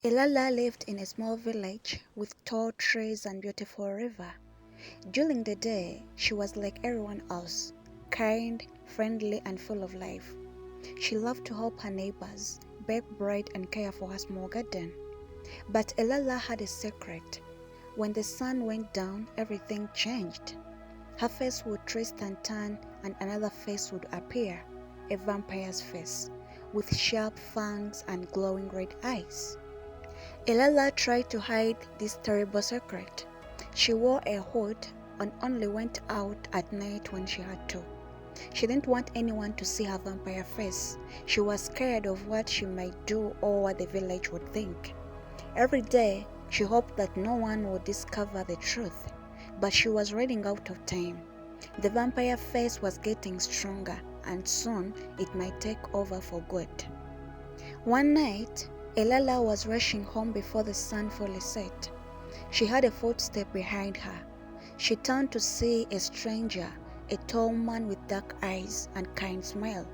Ilala lived in a small village with tall trees and beautiful river. During the day, she was like everyone else, kind, friendly, and full of life. She loved to help her neighbors, bake bread, and care for her small garden. But Ilala had a secret. When the sun went down, everything changed. Her face would twist and turn, and another face would appear, a vampire's face, with sharp fangs and glowing red eyes. Ilala tried to hide this terrible secret. She wore a hood and only went out at night when she had to. She didn't want anyone to see her vampire face. She was scared of what she might do or what the village would think. Every day, she hoped that no one would discover the truth, but she was running out of time. The vampire face was getting stronger, and soon it might take over for good. One night, Ilala was rushing home before the sun fully set. She heard a footstep behind her. She turned to see a stranger, a tall man with dark eyes and kind smile.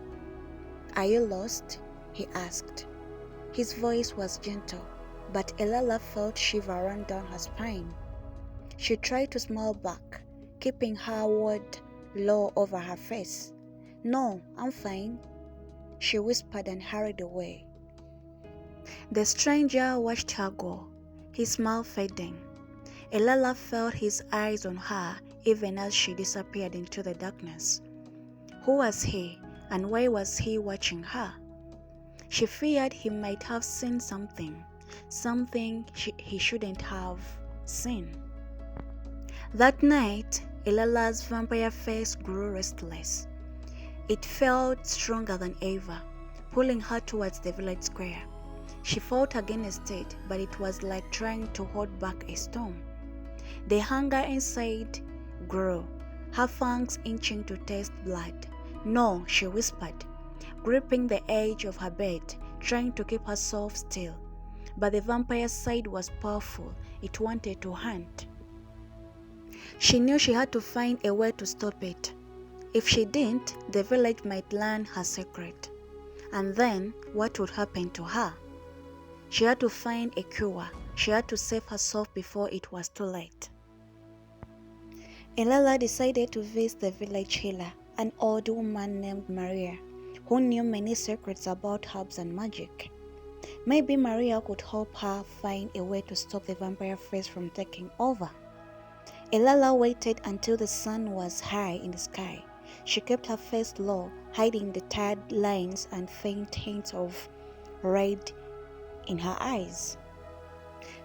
"Are you lost?" he asked. His voice was gentle, but Ilala felt shiver run down her spine. She tried to smile back, keeping her word low over her face. "No, I'm fine," she whispered and hurried away. The stranger watched her go, his smile fading. Ilala felt his eyes on her even as she disappeared into the darkness. Who was he, and why was he watching her? She feared he might have seen something he shouldn't have seen. That night, Ilala's vampire face grew restless. It felt stronger than ever, pulling her towards the village square. She fought against it, but it was like trying to hold back a storm. The hunger inside grew, her fangs itching to taste blood. "No," she whispered, gripping the edge of her bed, trying to keep herself still. But the vampire side was powerful. It wanted to hunt. She knew she had to find a way to stop it. If she didn't, the village might learn her secret. And then, what would happen to her? She had to find a cure. She had to save herself before it was too late. Ilala decided to visit the village healer, an old woman named Maria, who knew many secrets about herbs and magic. Maybe Maria could help her find a way to stop the vampire face from taking over. Ilala waited until the sun was high in the sky. She kept her face low, hiding the tired lines and faint hints of red in her eyes.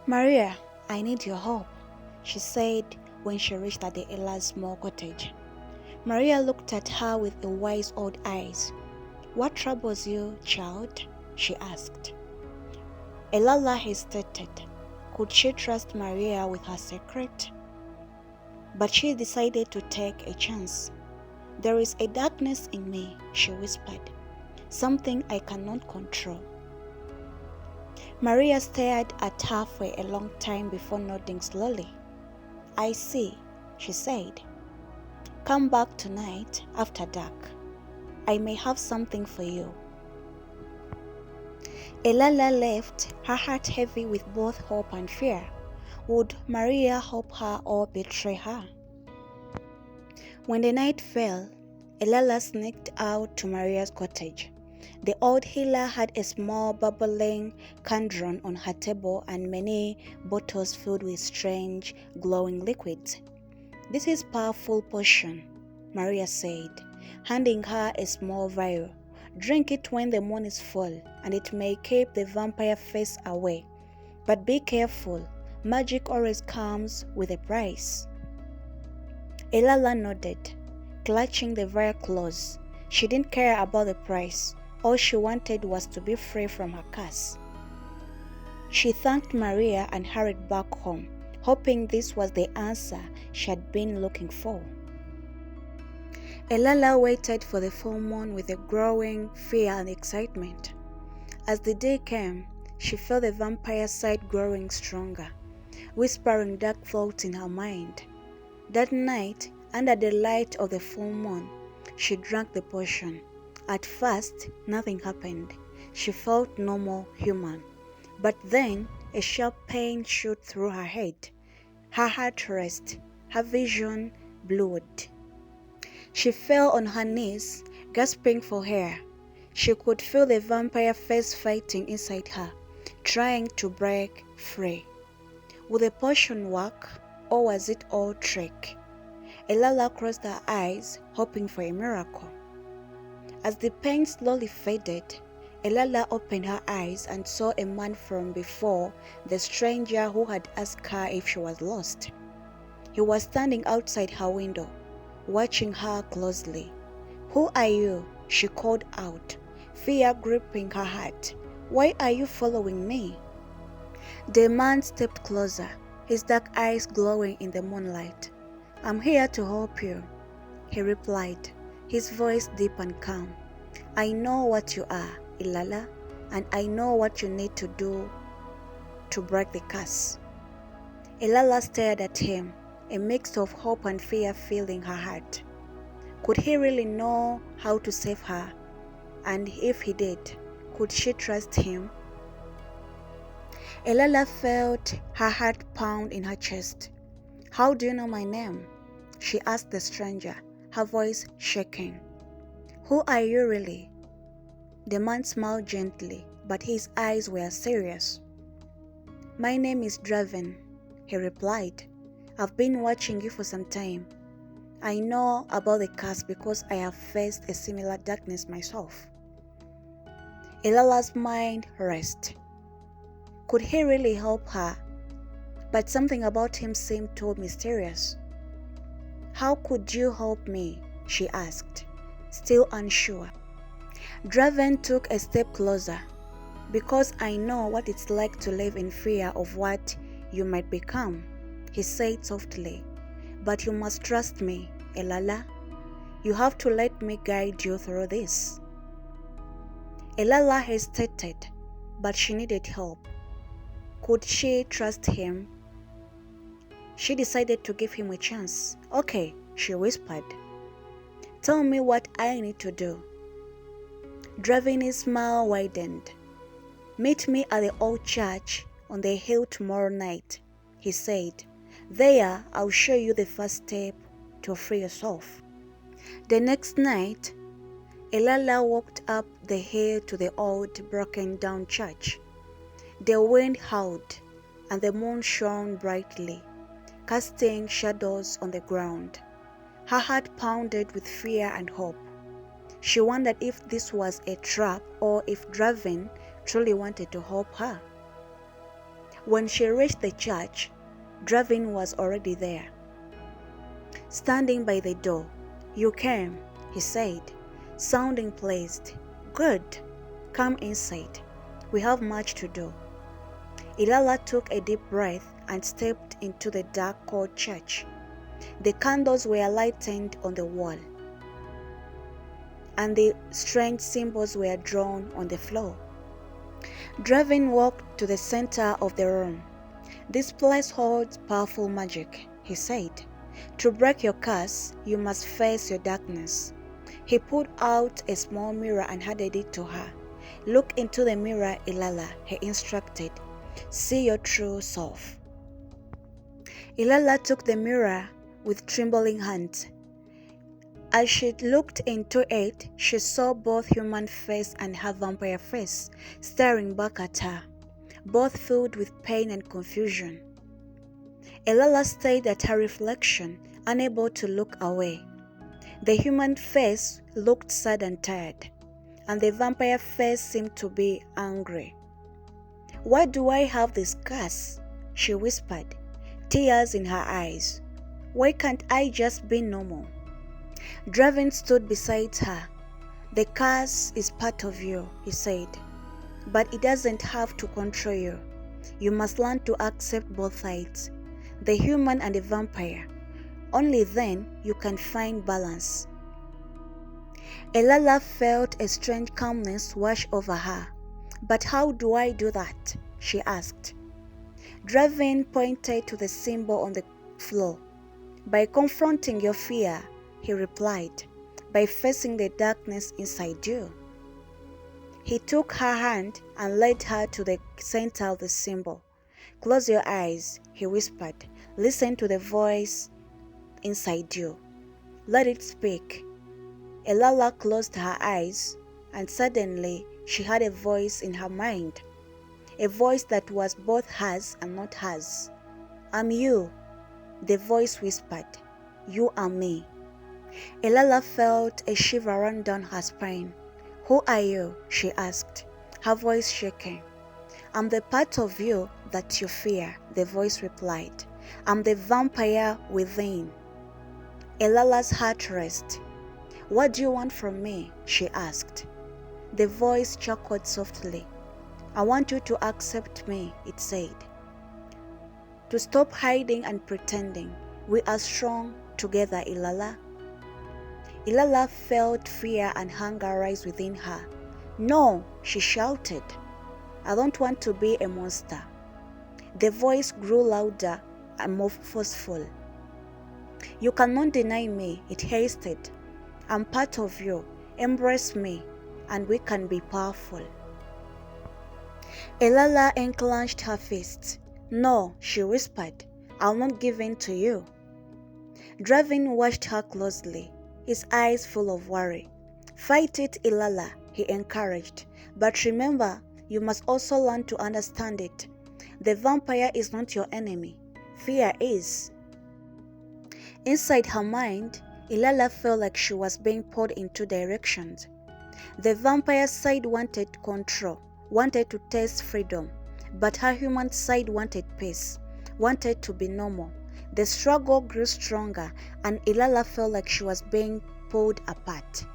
"Maria, I need your help," she said when she reached at the Ilala's small cottage. Maria looked at her with the wise old eyes. "What troubles you, child?" she asked. Ilala hesitated. Could she trust Maria with her secret? But she decided to take a chance. "There is a darkness in me," she whispered, "something I cannot control." Maria stared at her for a long time before nodding slowly. "I see," she said. "Come back tonight after dark. I may have something for you." Ilala left, her heart heavy with both hope and fear. Would Maria help her or betray her? When the night fell, Ilala sneaked out to Maria's cottage. The old healer had a small bubbling cauldron on her table and many bottles filled with strange glowing liquids. "This is powerful potion," Maria said, handing her a small vial. "Drink it when the moon is full, and it may keep the vampire face away. But be careful, magic always comes with a price." Ilala nodded, clutching the vial close. She didn't care about the price. All she wanted was to be free from her curse. She thanked Maria and hurried back home, hoping this was the answer she had been looking for. Ilala waited for the full moon with a growing fear and excitement. As the day came, she felt the vampire side growing stronger, whispering dark thoughts in her mind. That night, under the light of the full moon, she drank the potion. At first, nothing happened. She felt normal, human. But then a sharp pain shot through her head. Her heart raced, her vision blurred. She fell on her knees, gasping for air. She could feel the vampire face fighting inside her, trying to break free. Would the potion work, or was it all trick? Elala closed her eyes, hoping for a miracle. As the pain slowly faded, Elala opened her eyes and saw a man from before, the stranger who had asked her if she was lost. He was standing outside her window, watching her closely. "Who are you?" she called out, fear gripping her heart. "Why are you following me?" The man stepped closer, his dark eyes glowing in the moonlight. "I'm here to help you," he replied, his voice deep and calm. "I know what you are, Elala, and I know what you need to do to break the curse." Elala stared at him, a mix of hope and fear filling her heart. Could he really know how to save her? And if he did, could she trust him? Elala felt her heart pound in her chest. "How do you know my name?" she asked the stranger, her voice shaking. "Who are you really?" The man smiled gently, but his eyes were serious. "My name is Draven," he replied. "I've been watching you for some time. I know about the curse because I have faced a similar darkness myself." Elala's mind raced. Could he really help her? But something about him seemed too mysterious. "How could you help me?" she asked, still unsure. Draven took a step closer. "Because I know what it's like to live in fear of what you might become," he said softly. "But you must trust me, Elala. You have to let me guide you through this." Elala hesitated, but she needed help. Could she trust him? She decided to give him a chance. "Okay," she whispered. "Tell me what I need to do." Draven's smile widened. "Meet me at the old church on the hill tomorrow night," he said. "There, I'll show you the first step to free yourself." The next night, Elala walked up the hill to the old, broken-down church. The wind howled, and the moon shone brightly, casting shadows on the ground. Her heart pounded with fear and hope. She wondered if this was a trap or if Draven truly wanted to help her. When she reached the church, Draven was already there. Standing by the door. "You came," he said, sounding pleased. "Good. Come inside. We have much to do." Elala took a deep breath and stepped into the dark, cold church. The candles were lighted on the wall, and the strange symbols were drawn on the floor. Draven walked to the center of the room. "This place holds powerful magic," he said. "To break your curse, you must face your darkness." He pulled out a small mirror and handed it to her. "Look into the mirror, Elala," he instructed. "See your true self." Elala took the mirror with trembling hands. As she looked into it, she saw both human face and her vampire face staring back at her, both filled with pain and confusion. Elala stared at her reflection, unable to look away. The human face looked sad and tired, and the vampire face seemed to be angry. "Why do I have this curse?" she whispered, tears in her eyes. "Why can't I just be normal?" Draven stood beside her. "The curse is part of you," he said, "but it doesn't have to control you. You must learn to accept both sides, the human and the vampire. Only then you can find balance." Elala felt a strange calmness wash over her. "But how do I do that?" she asked. Draven pointed to the symbol on the floor. "By confronting your fear," he replied, "by facing the darkness inside you." He took her hand and led her to the center of the symbol. "Close your eyes," he whispered. "Listen to the voice inside you. Let it speak." Elala closed her eyes, and suddenly she had a voice in her mind. A voice that was both hers and not hers. "I'm you," the voice whispered. "You are me." Elala felt a shiver run down her spine. "Who are you?" she asked, her voice shaking. "I'm the part of you that you fear," the voice replied. "I'm the vampire within." Elala's heart raced. "What do you want from me?" she asked. The voice chuckled softly. "I want you to accept me," it said. "To stop hiding and pretending. We are strong together, Elala." Elala felt fear and hunger rise within her. "No," she shouted. "I don't want to be a monster." The voice grew louder and more forceful. "You cannot deny me," it hasted. "I'm part of you. Embrace me, and we can be powerful." Elala unclenched her fists. "No," she whispered. "I'll not give in to you." Draven watched her closely, his eyes full of worry. "Fight it, Elala," he encouraged. "But remember, you must also learn to understand it. The vampire is not your enemy. Fear is." Inside her mind, Elala felt like she was being pulled in two directions. The vampire side wanted control, wanted to taste freedom, but her human side wanted peace, wanted to be normal. The struggle grew stronger, and Elala felt like she was being pulled apart.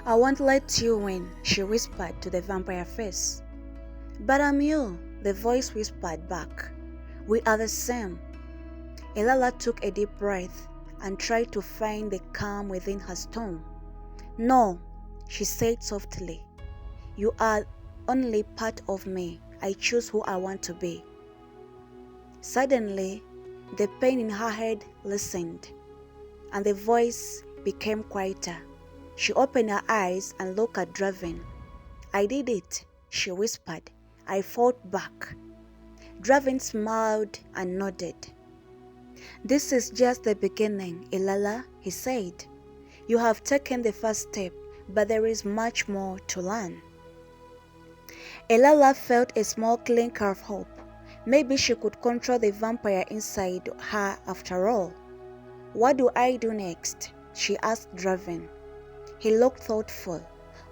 "I won't let you win," she whispered to the vampire face. "But I'm you," the voice whispered back. "We are the same." Elala took a deep breath and tried to find the calm within her storm. "No," she said softly. "You are only part of me. I choose who I want to be." Suddenly, the pain in her head lessened, and the voice became quieter. She opened her eyes and looked at Draven. "I did it," she whispered. "I fought back." Draven smiled and nodded. "This is just the beginning, Elala," he said. "You have taken the first step, but there is much more to learn." Elala felt a small glimmer of hope. Maybe she could control the vampire inside her after all. "What do I do next?" she asked Draven. He looked thoughtful.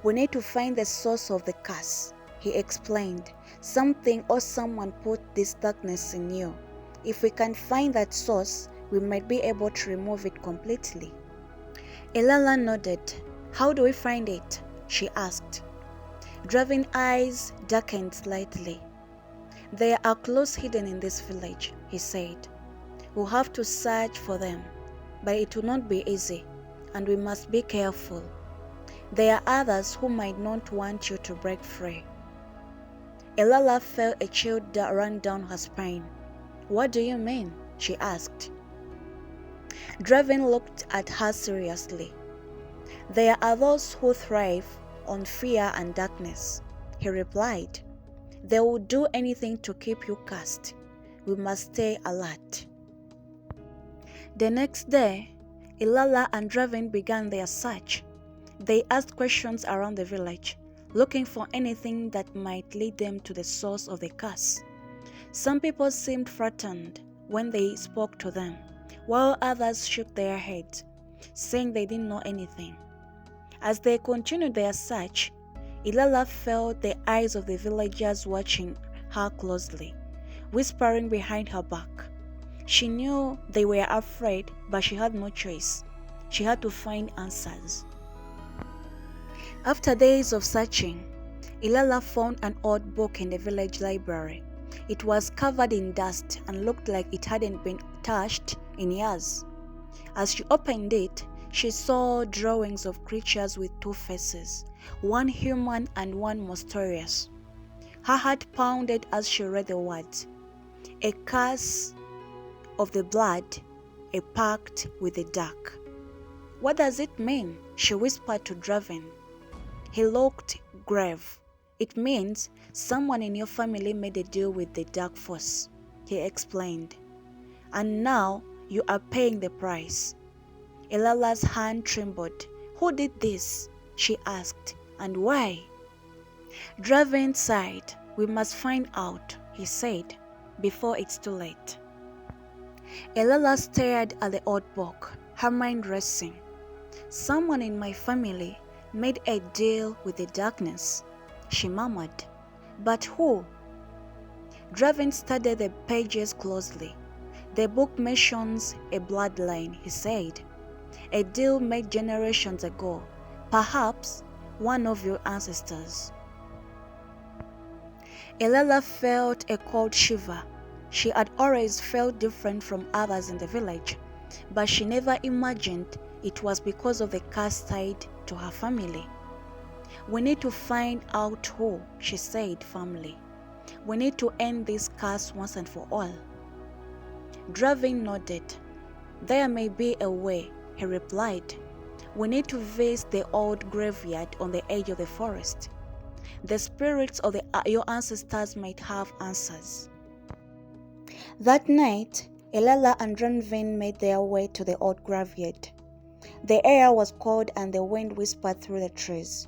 "We need to find the source of the curse," he explained. "Something or someone put this darkness in you. If we can find that source, we might be able to remove it completely." Elala nodded. "How do we find it?" she asked. Draven's eyes darkened slightly. "There are clues hidden in this village," he said. "We'll have to search for them, but it will not be easy, and we must be careful. There are others who might not want you to break free." Elala felt a chill run down her spine. "What do you mean?" she asked. Draven looked at her seriously. "There are those who thrive on fear and darkness," he replied. "They will do anything to keep you cursed. We must stay alert." The next day, Elala and Draven began their search. They asked questions around the village, looking for anything that might lead them to the source of the curse. Some people seemed frightened when they spoke to them, while others shook their heads, saying they didn't know anything. As they continued their search, Elala felt the eyes of the villagers watching her closely, whispering behind her back. She knew they were afraid, but she had no choice. She had to find answers. After days of searching, Elala found an old book in the village library. It was covered in dust and looked like it hadn't been touched in years. As she opened it, she saw drawings of creatures with two faces, one human and one monstrous. Her heart pounded as she read the words, "A curse of the blood, a pact with the dark." "What does it mean?" she whispered to Draven. He looked grave. It means someone in your family made a deal with the dark force, he explained. And now you are paying the price. Elala's hand trembled. Who did this? She asked. And why? Draven sighed. We must find out, he said, before it's too late. Elala stared at the old book, her mind racing. Someone in my family made a deal with the darkness, she murmured. But who? Draven studied the pages closely. The book mentions a bloodline, he said. A deal made generations ago, perhaps one of your ancestors. Elala felt a cold shiver. She had always felt different from others in the village, but she never imagined it was because of the curse tied to her family. We need to find out who, she said firmly. We need to end this curse once and for all. Draven nodded. There may be a way, he replied. We need to visit the old graveyard on the edge of the forest. The spirits of your ancestors might have answers. That night, Elala and Draven made their way to the old graveyard. The air was cold and the wind whispered through the trees.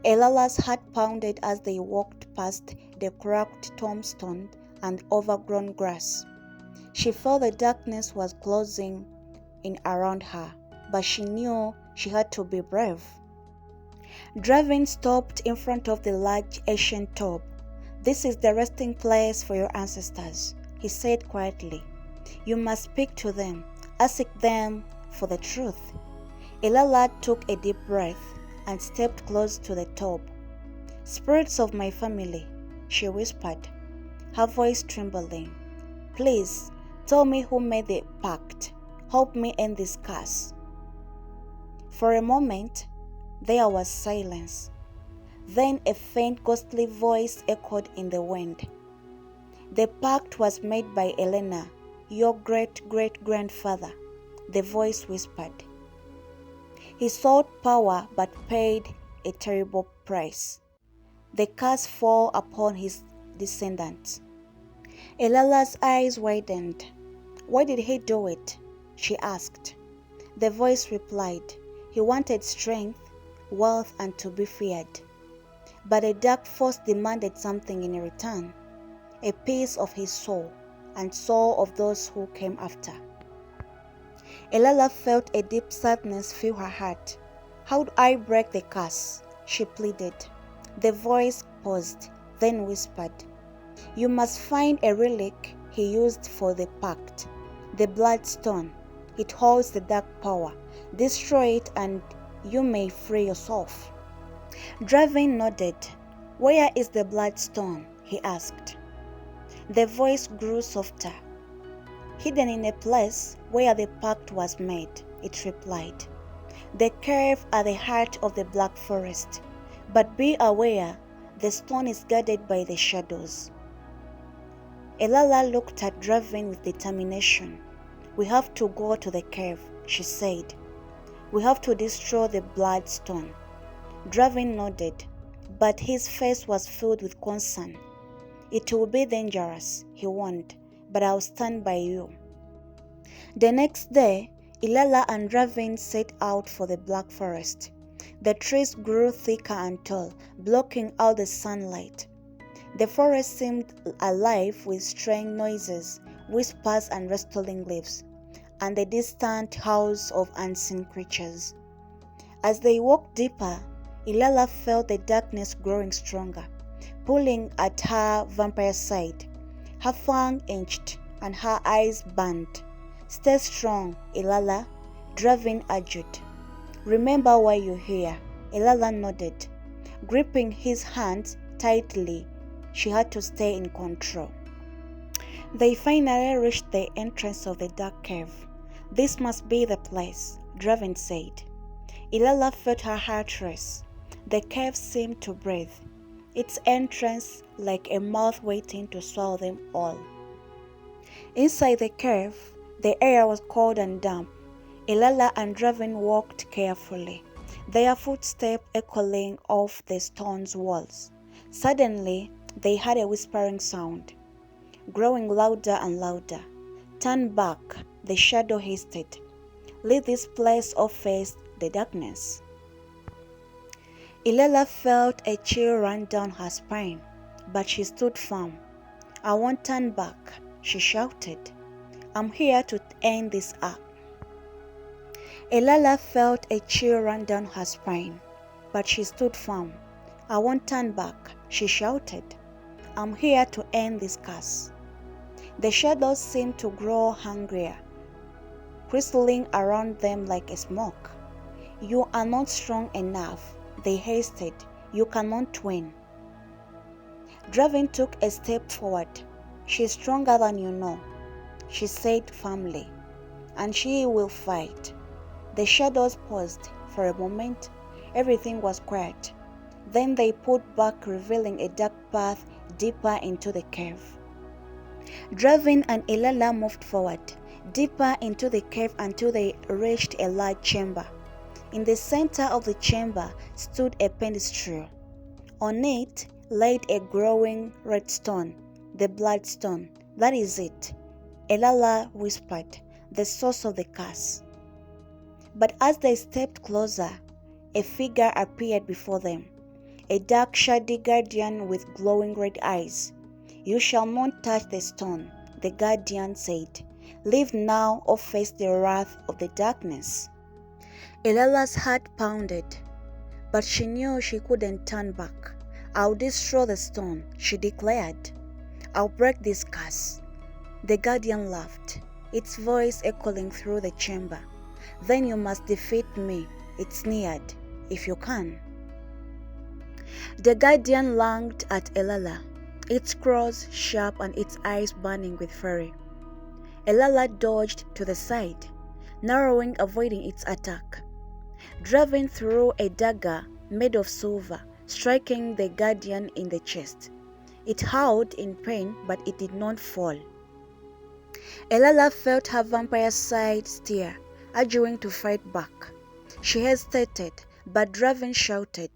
Elala's heart pounded as they walked past the cracked tombstone and overgrown grass. She felt the darkness was closing in around her, but she knew she had to be brave. Draven stopped in front of the large ancient tomb. This is the resting place for your ancestors, he said quietly. You must speak to them, ask them for the truth. Elala took a deep breath and stepped close to the tomb. Spirits of my family, she whispered, her voice trembling. Please, tell me who made the pact. Help me end this curse. For a moment, there was silence. Then a faint ghostly voice echoed in the wind. The pact was made by Elena, your great-great-grandfather, the voice whispered. He sought power but paid a terrible price. The curse fell upon his descendants. Elala's eyes widened. Why did he do it? She asked. The voice replied, he wanted strength, wealth, and to be feared. But a dark force demanded something in return, a piece of his soul and soul of those who came after. Elala felt a deep sadness fill her heart. How do I break the curse? She pleaded. The voice paused, then whispered, you must find a relic he used for the pact, the bloodstone. It holds the dark power. Destroy it and you may free yourself. Draven nodded. Where is the bloodstone? He asked. The voice grew softer. Hidden in a place where the pact was made, it replied. The cave at the heart of the Black Forest. But be aware, the stone is guarded by the shadows. Elala looked at Draven with determination. We have to go to the cave, she said. We have to destroy the bloodstone. Draven nodded, but his face was filled with concern. It will be dangerous, he warned, but I'll stand by you. The next day, Elala and Draven set out for the Black Forest. The trees grew thicker and tall, blocking out the sunlight. The forest seemed alive with strange noises, whispers and rustling leaves, and the distant howls of unseen creatures. As they walked deeper, Elala felt the darkness growing stronger, pulling at her vampire side. Her fang inched and her eyes burned. Stay strong, Elala, Draven urged. Remember why you're here. Elala nodded. Gripping his hands tightly, she had to stay in control. They finally reached the entrance of the dark cave. This must be the place, Draven said. Elala felt her heart race. The cave seemed to breathe, its entrance like a mouth waiting to swallow them all. Inside the cave, the air was cold and damp. Elala and Draven walked carefully. their footsteps echoing off the stone's walls. Suddenly, they heard a whispering sound, growing louder and louder. "Turn back," the shadow hissed. "Leave this place or face the darkness." Ilela felt a chill run down her spine, but she stood firm. "I won't turn back," she shouted. "I'm here to end this act." Ilela felt a chill run down her spine, but she stood firm. "I won't turn back," she shouted. "I'm here to end this curse." The shadows seemed to grow hungrier, crystalling around them like a smoke. "You are not strong enough," they hissed. "You cannot win." Draven took a step forward. "She's stronger than you know," she said firmly, "and she will fight." The shadows paused. For a moment, everything was quiet. Then they pulled back, revealing a dark path deeper into the cave. Draven and Ilela moved forward, deeper into the cave until they reached a large chamber. In the center of the chamber stood a pedestal. On it laid a glowing red stone, the Bloodstone. "That is it," Ilela whispered, "the source of the curse." But as they stepped closer, a figure appeared before them, a dark, shady guardian with glowing red eyes. "You shall not touch the stone," the guardian said. "Leave now or face the wrath of the darkness." Ilela's heart pounded, but she knew she couldn't turn back. "I'll destroy the stone," she declared. "I'll break this curse." The guardian laughed, its voice echoing through the chamber. "Then you must defeat me," it sneered, "if you can." The guardian lunged at Ilela, its claws sharp and its eyes burning with fury. Ilela dodged to the side, narrowing, avoiding its attack. Draven threw a dagger made of silver, striking the guardian in the chest. It howled in pain, but it did not fall. Ilela felt her vampire side stir, urging to fight back. She hesitated, but Draven shouted,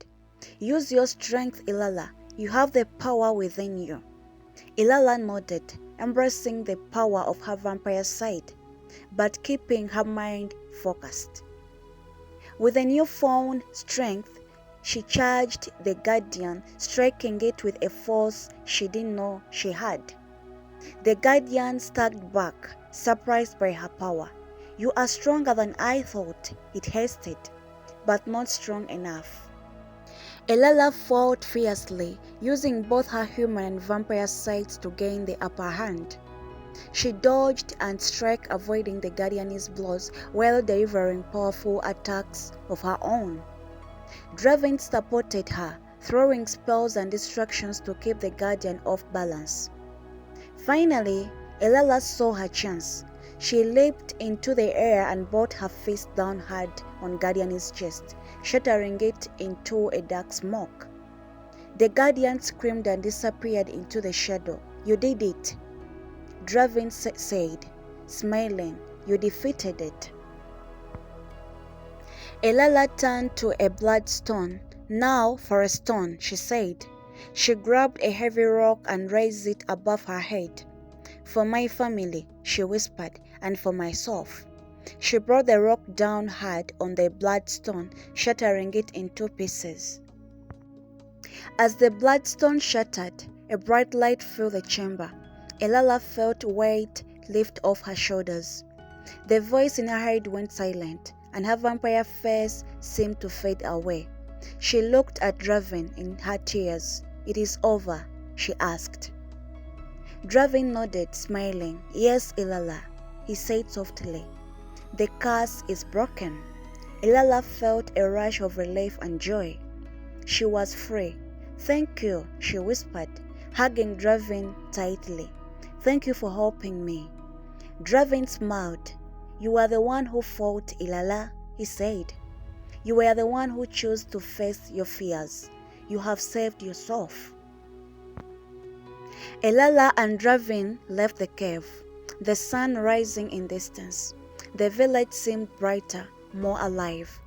"Use your strength, Ilela. You have the power within you." Ilela nodded, embracing the power of her vampire side, but keeping her mind focused. With a newfound strength, she charged the guardian, striking it with a force she didn't know she had. The guardian staggered back, surprised by her power. "You are stronger than I thought," it hissed, "but not strong enough." Ilela fought fiercely, using both her human and vampire sides to gain the upper hand. She dodged and struck, avoiding the guardian's blows while delivering powerful attacks of her own. Draven supported her, throwing spells and distractions to keep the guardian off balance. Finally, Ilela saw her chance. She leaped into the air and brought her fist down hard on Guardian's chest, shattering it into a dark smoke. The Guardian screamed and disappeared into the shadow. "You did it," Draven said, smiling. "You defeated it." Ilela turned to a bloodstone. "Now for a stone," she said. She grabbed a heavy rock and raised it above her head. "For my family," she whispered, "and for myself." She brought the rock down hard on the bloodstone, shattering it into pieces. As the bloodstone shattered, a bright light filled the chamber. Ilela felt weight lift off her shoulders. The voice in her head went silent, and her vampire face seemed to fade away. She looked at Draven in her tears. "It is over?" she asked. Draven nodded, smiling. "Yes, Ilela," he said softly. "The curse is broken." Ilela felt a rush of relief and joy. She was free. "Thank you," she whispered, hugging Draven tightly. "Thank you for helping me." Draven smiled. "You are the one who fought, Ilela," he said. "You were the one who chose to face your fears. You have saved yourself." Ilela and Draven left the cave, the sun rising in distance. The village seemed brighter, more alive.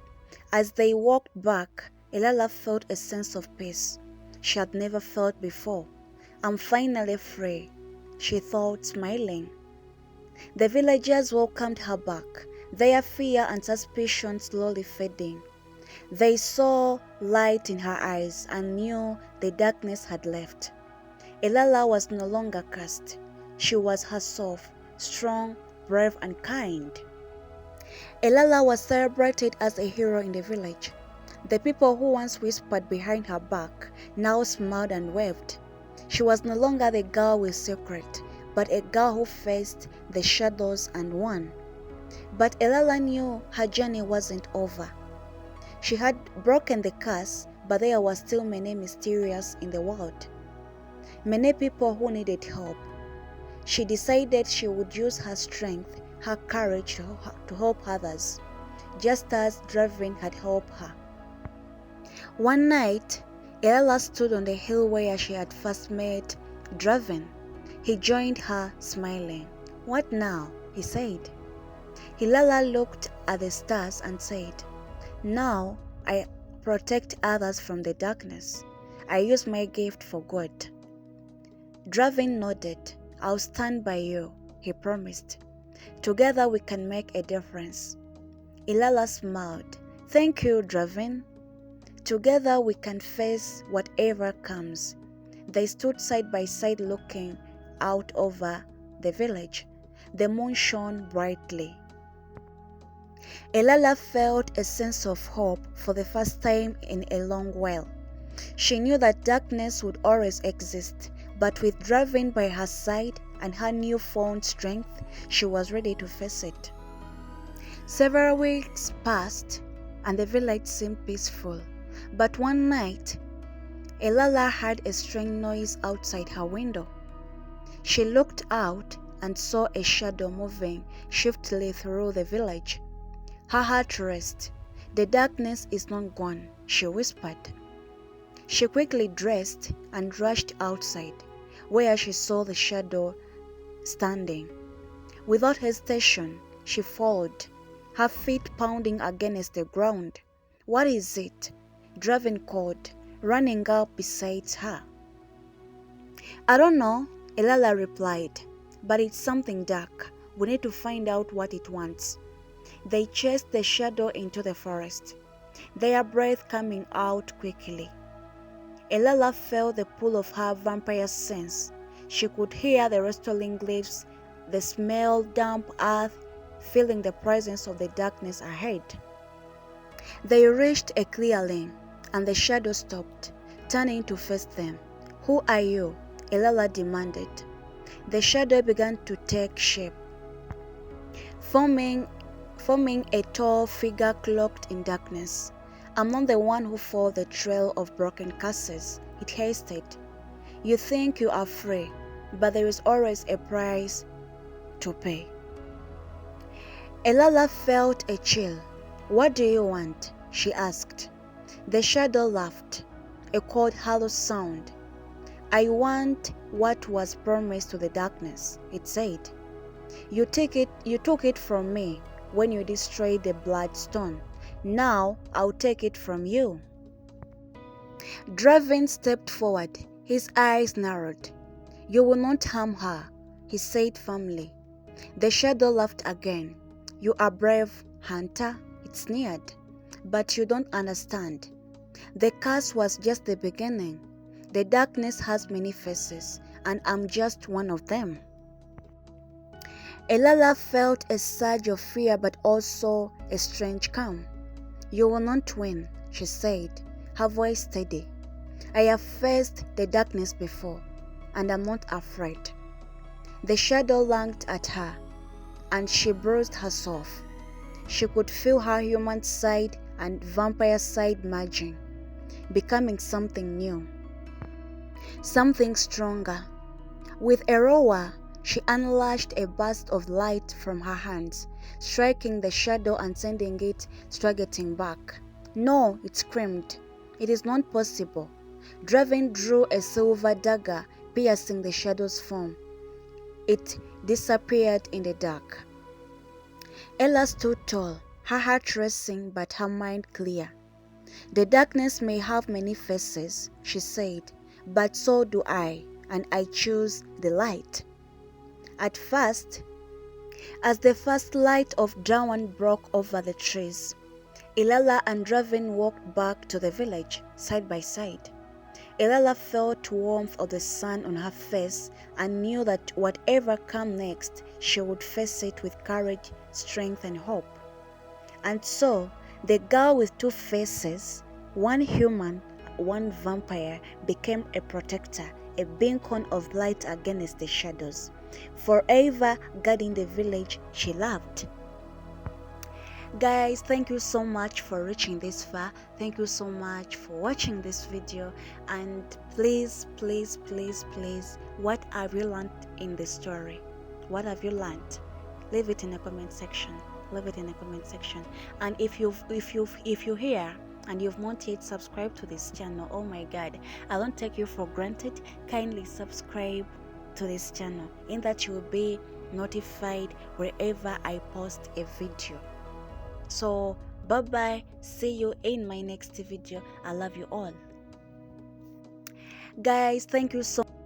As they walked back, Elala felt a sense of peace she had never felt before. "I'm finally free," she thought, smiling. The villagers welcomed her back, their fear and suspicion slowly fading. They saw light in her eyes and knew the darkness had left. Elala was no longer cursed. She was herself, strong, brave, and kind. Elala was celebrated as a hero in the village. The people who once whispered behind her back now smiled and waved. She was no longer the girl with secret, but a girl who faced the shadows and won. But Elala knew her journey wasn't over. She had broken the curse, but there were still many mysterious in the world. Many people who needed help. She decided she would use her strength, her courage to help others, just as Draven had helped her. One night, Elala stood on the hill where she had first met Draven. He joined her, smiling. "What now?" he said. Elala looked at the stars and said, "Now I protect others from the darkness. I use my gift for good." Draven nodded. "I'll stand by you," he promised. "Together we can make a difference." Elala smiled. "Thank you, Draven. Together we can face whatever comes." They stood side by side looking out over the village. The moon shone brightly. Elala felt a sense of hope for the first time in a long while. She knew that darkness would always exist, but with Draven by her side and her newfound strength, she was ready to face it. Several weeks passed, and the village seemed peaceful. But one night, Elala heard a strange noise outside her window. She looked out and saw a shadow moving swiftly through the village. Her heart raced. "The darkness is not gone," she whispered. She quickly dressed and rushed outside, where she saw the shadow standing. Without hesitation, she followed, her feet pounding against the ground. "What is it?" Draven called, running up beside her. "I don't know," Elala replied, "but it's something dark. We need to find out what it wants." They chased the shadow into the forest, their breath coming out quickly. Elala felt the pull of her vampire sense. She could hear the rustling leaves, the smell damp earth, feeling the presence of the darkness ahead. They reached a clearing, and the shadow stopped, turning to face them. "Who are you?" Elala demanded. The shadow began to take shape, forming a tall figure cloaked in darkness. "I'm not the one who followed the trail of broken curses," it hasted. "You think you are free, but there is always a price to pay." Elala felt a chill. "What do you want?" she asked. The shadow laughed, a cold, hollow sound. "I want what was promised to the darkness," it said. You took it from me when you destroyed the Bloodstone. Now I'll take it from you." Draven stepped forward, his eyes narrowed. "You will not harm her," he said firmly. The shadow laughed again. "You are brave, hunter," it sneered. "But you don't understand. The curse was just the beginning. The darkness has many faces, and I'm just one of them." Elala felt a surge of fear but also a strange calm. "You will not win," she said, her voice steady. "I have faced the darkness before, and I'm not afraid." The shadow lunged at her, and she bruised herself. She could feel her human side and vampire side merging, becoming something new, something stronger. With a roar, she unleashed a burst of light from her hands, striking the shadow and sending it struggling back. "No," it screamed. "It is not possible." Draven drew a silver dagger, piercing the shadow's form. It disappeared in the dark. Ella stood tall, her heart racing but her mind clear. The darkness may have many faces, she said, but so do I, and I choose the light. At first, as the first light of dawn broke over the trees, Ilala and Raven walked back to the village side by side. Ilala felt warmth of the sun on her face and knew that whatever came next, she would face it with courage, strength, and hope. And so, the girl with two faces, one human, one vampire, became a protector, a beacon of light against the shadows, forever guarding the village she loved. Guys, thank you so much for reaching this far. Thank you so much for watching this video, and please, what have you learned in the story? What have you learned? Leave it in the comment section. And if you're here and you've not yet subscribed to this channel, oh my god, I don't take you for granted. Kindly subscribe to this channel, in that you will be notified wherever I post a video. So bye bye, see you in my next video. I love you all, guys. Thank you so much.